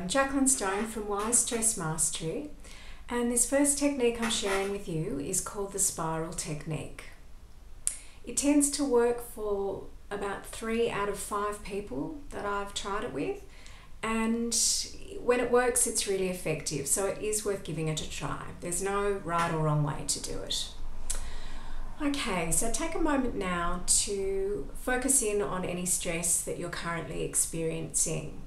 I'm Jacqueline Stone from Wise Stress Mastery, and this first technique I'm sharing with you is called the spiral technique. It tends to work for about 3 out of 5 people that I've tried it with, and when it works it's really effective, so it is worth giving it a try. There's no right or wrong way to do it. Okay, so take a moment now to focus in on any stress that you're currently experiencing.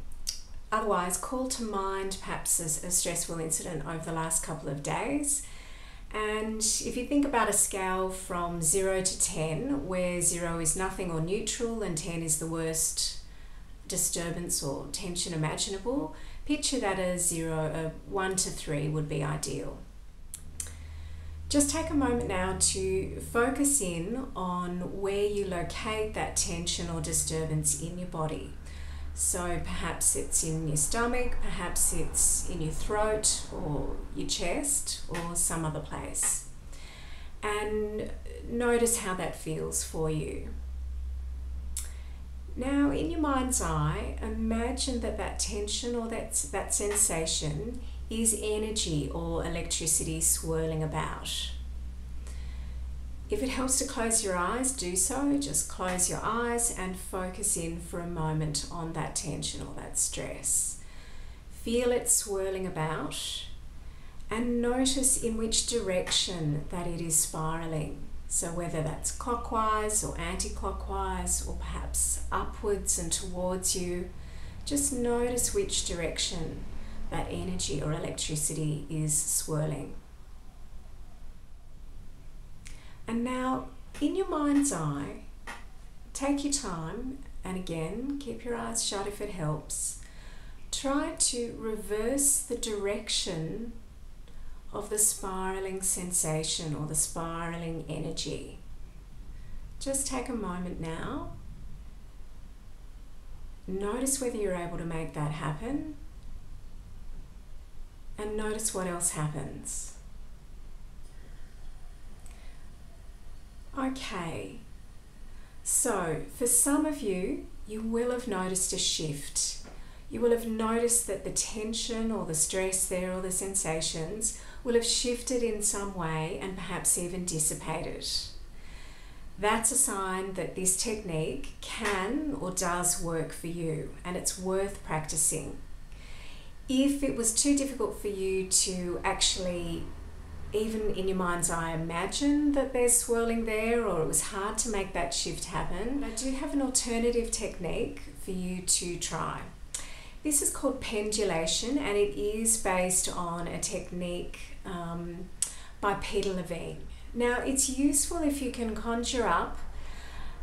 Otherwise, call to mind perhaps a stressful incident over the last couple of days. And if you think about a scale from 0 to 10, where 0 is nothing or neutral and 10 is the worst disturbance or tension imaginable, picture that as 0. 1 to 3 would be ideal. Just take a moment now to focus in on where you locate that tension or disturbance in your body. So perhaps it's in your stomach, perhaps it's in your throat or your chest or some other place. And notice how that feels for you. Now, in your mind's eye, imagine that tension or that sensation is energy or electricity swirling about. If it helps to close your eyes, do so. Just close your eyes and focus in for a moment on that tension or that stress. Feel it swirling about and notice in which direction that it is spiraling. So whether that's clockwise or anti-clockwise or perhaps upwards and towards you, just notice which direction that energy or electricity is swirling. And now, in your mind's eye, take your time, and again, keep your eyes shut if it helps. Try to reverse the direction of the spiraling sensation or the spiraling energy. Just take a moment now. Notice whether you're able to make that happen. And notice what else happens. Okay, so for some of you, you will have noticed a shift. You will have noticed that the tension or the stress there or the sensations will have shifted in some way and perhaps even dissipated. That's a sign that this technique can or does work for you, and it's worth practicing. If it was too difficult for you to actually, even in your mind's eye, imagine that there's swirling there, or it was hard to make that shift happen, I do have an alternative technique for you to try. This is called pendulation, and it is based on a technique by Peter Levine. Now, it's useful if you can conjure up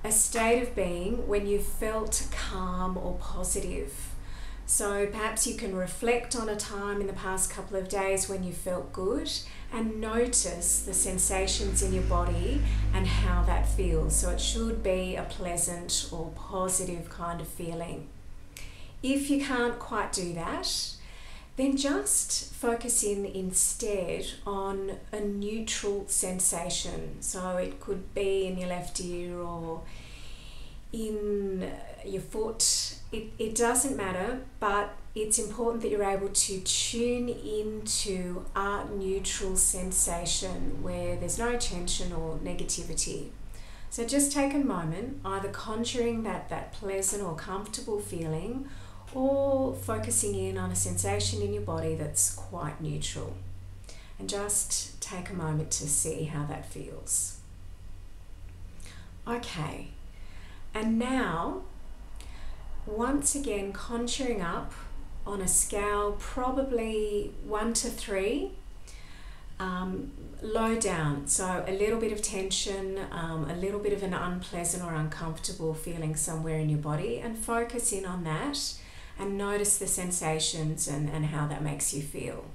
a state of being when you felt calm or positive. So perhaps you can reflect on a time in the past couple of days when you felt good and notice the sensations in your body and how that feels. So it should be a pleasant or positive kind of feeling. If you can't quite do that, then just focus in instead on a neutral sensation. So it could be in your left ear or in your foot. It doesn't matter, but it's important that you're able to tune into a neutral sensation where there's no tension or negativity. So just take a moment, either conjuring that pleasant or comfortable feeling, or focusing in on a sensation in your body that's quite neutral. And just take a moment to see how that feels. Okay, and now, once again, conjuring up on a scale probably 1 to 3, low down, so a little bit of tension, a little bit of an unpleasant or uncomfortable feeling somewhere in your body, and focus in on that and notice the sensations and how that makes you feel.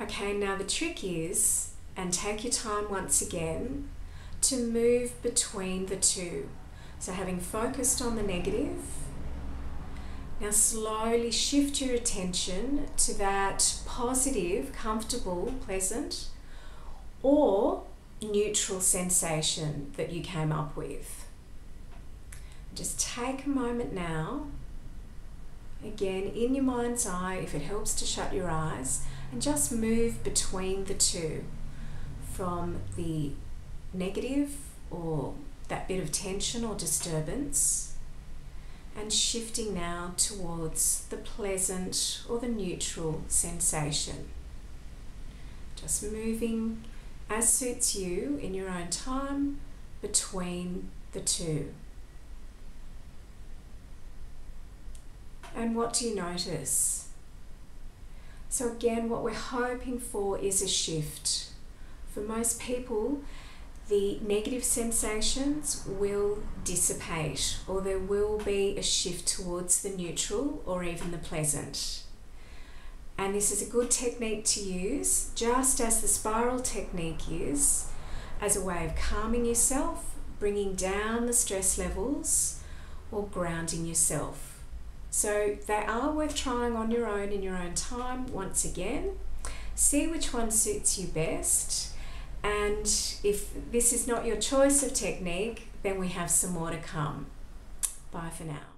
Okay, now the trick is, and take your time once again, to move between the two. So having focused on the negative, now slowly shift your attention to that positive, comfortable, pleasant, or neutral sensation that you came up with. Just take a moment now Again, in your mind's eye, if it helps to shut your eyes, and just move between the two, from the negative or that bit of tension or disturbance, and shifting now towards the pleasant or the neutral sensation. Just moving as suits you in your own time between the two. And what do you notice? So again, what we're hoping for is a shift. For most people, the negative sensations will dissipate, or there will be a shift towards the neutral or even the pleasant. And this is a good technique to use, just as the spiral technique is, as a way of calming yourself, bringing down the stress levels, or grounding yourself. So they are worth trying on your own in your own time. Once again, see which one suits you best. And if this is not your choice of technique, then we have some more to come. Bye for now.